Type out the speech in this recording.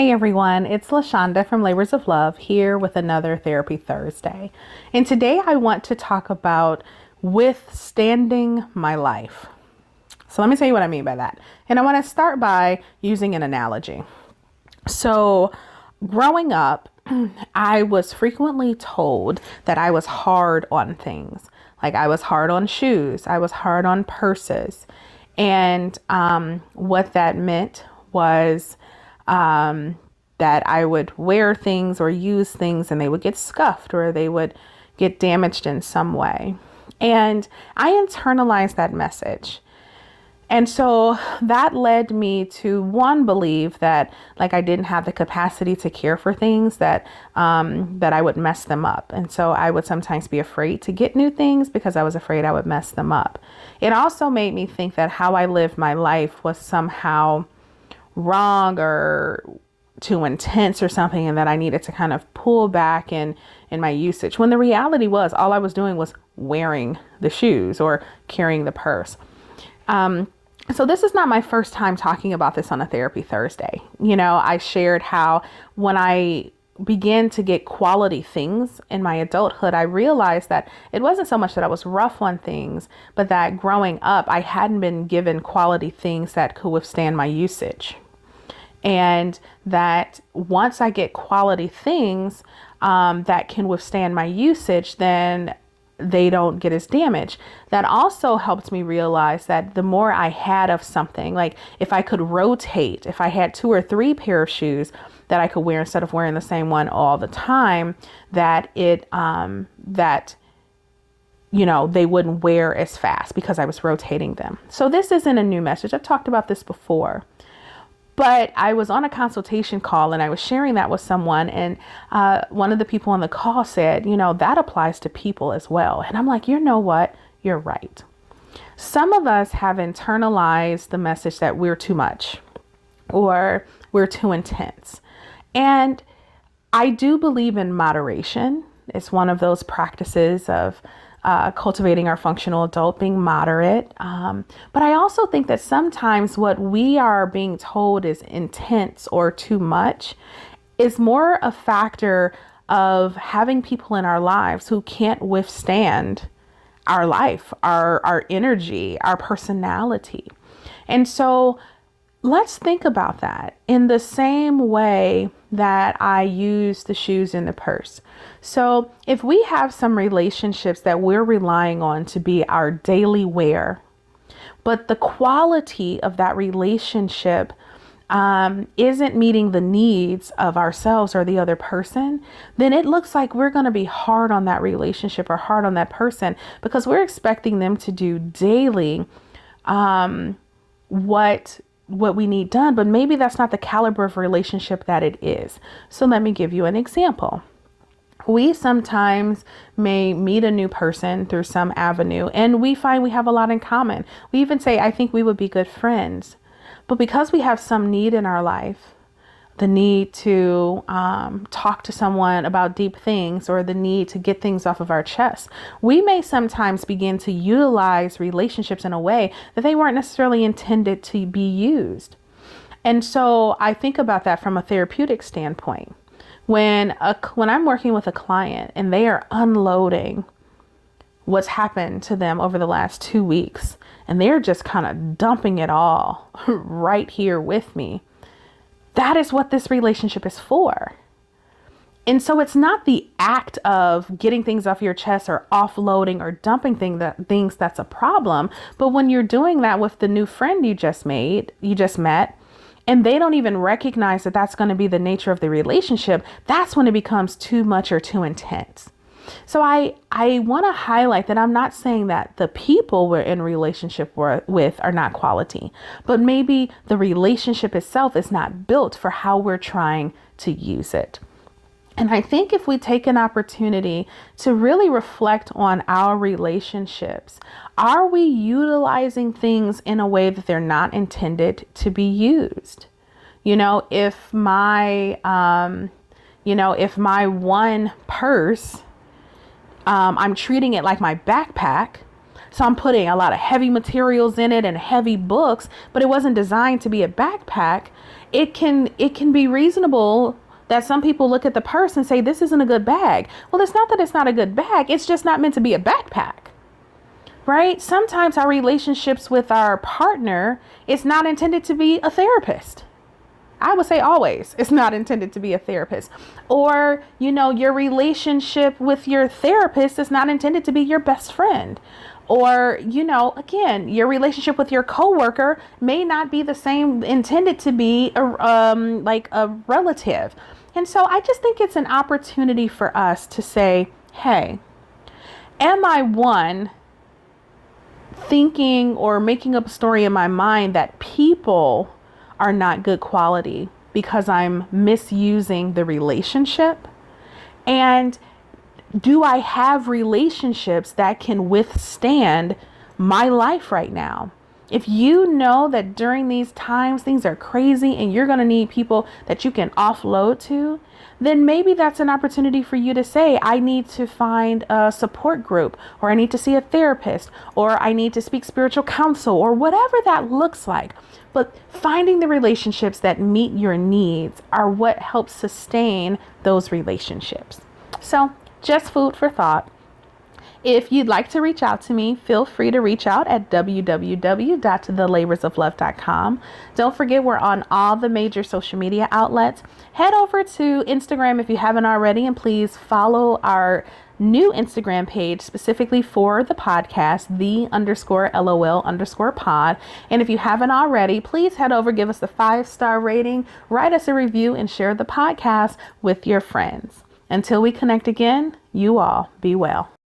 Hey everyone, it's LaShonda from Labors of Love here with another Therapy Thursday. And today I want to talk about withstanding my life. So let me tell you what I mean by that. And I want to start by using an analogy. So growing up, I was frequently told that I was hard on things. Like I was hard on shoes, I was hard on purses. And what that meant was that I would wear things or use things and they would get scuffed or they would get damaged in some way. And I internalized that message. And so that led me to believe that like I didn't have the capacity to care for things, that I would mess them up. And so I would sometimes be afraid to get new things because I was afraid I would mess them up. It also made me think that how I lived my life was somehow wrong or too intense or something, and that I needed to kind of pull back in my usage, when the reality was all I was doing was wearing the shoes or carrying the purse. So this is not my first time talking about this on a Therapy Thursday. You know, I shared how when I began to get quality things in my adulthood, I realized that it wasn't so much that I was rough on things, but that growing up, I hadn't been given quality things that could withstand my usage. And that once I get quality things that can withstand my usage, then they don't get as damaged. That also helped me realize that the more I had of something, like if I could rotate, if I had 2 or 3 pair of shoes that I could wear instead of wearing the same one all the time, that they wouldn't wear as fast because I was rotating them. So this isn't a new message. I've talked about this before. But I was on a consultation call and I was sharing that with someone, and one of the people on the call said, that applies to people as well. And I'm like, you know what? You're right. Some of us have internalized the message that we're too much or we're too intense. And I do believe in moderation. It's one of those practices of cultivating our functional adult, being moderate. But I also think that sometimes what we are being told is intense or too much is more a factor of having people in our lives who can't withstand our life, our energy, our personality. And so let's think about that in the same way that I use the shoes in the purse. So if we have some relationships that we're relying on to be our daily wear, but the quality of that relationship isn't meeting the needs of ourselves or the other person, then it looks like we're going to be hard on that relationship or hard on that person because we're expecting them to do daily what we need done, but maybe that's not the caliber of relationship that it is. So let me give you an example. We sometimes may meet a new person through some avenue and we find we have a lot in common. We even say, I think we would be good friends. But because we have some need in our life, the need to talk to someone about deep things or the need to get things off of our chest, we may sometimes begin to utilize relationships in a way that they weren't necessarily intended to be used. And so I think about that from a therapeutic standpoint. When I'm working with a client and they are unloading what's happened to them over the last 2 weeks, and they're just kind of dumping it all right here with me, that is what this relationship is for. And so it's not the act of getting things off your chest or offloading or dumping things that's a problem. But when you're doing that with the new friend you just met, and they don't even recognize that that's going to be the nature of the relationship, that's when it becomes too much or too intense. So I want to highlight that I'm not saying that the people we're in relationship with are not quality, but maybe the relationship itself is not built for how we're trying to use it. And I think if we take an opportunity to really reflect on our relationships, are we utilizing things in a way that they're not intended to be used? If my one purse, I'm treating it like my backpack, So I'm putting a lot of heavy materials in it and heavy books, but it wasn't designed to be a backpack. It can be reasonable that some people look at the purse and say, this isn't a good bag. Well, it's not that it's not a good bag. It's just not meant to be a backpack. Right? Sometimes our relationships with our partner is not intended to be a therapist. I would say always it's not intended to be a therapist. Or, your relationship with your therapist is not intended to be your best friend. Or, again, your relationship with your coworker may not be the same intended to be like a relative. And so I just think it's an opportunity for us to say, hey, am I thinking or making up a story in my mind that people are not good quality because I'm misusing the relationship? And do I have relationships that can withstand my life right now? If you know that during these times things are crazy and you're going to need people that you can offload to, then maybe that's an opportunity for you to say, I need to find a support group, or I need to see a therapist, or I need to speak spiritual counsel, or whatever that looks like. But finding the relationships that meet your needs are what helps sustain those relationships. So just food for thought. If you'd like to reach out to me, feel free to reach out at www.thelaborsoflove.com. Don't forget, we're on all the major social media outlets. Head over to Instagram if you haven't already, and please follow our new Instagram page specifically for the podcast, _LOL_pod. And if you haven't already, please head over, give us a 5-star rating, write us a review, and share the podcast with your friends. Until we connect again, you all be well.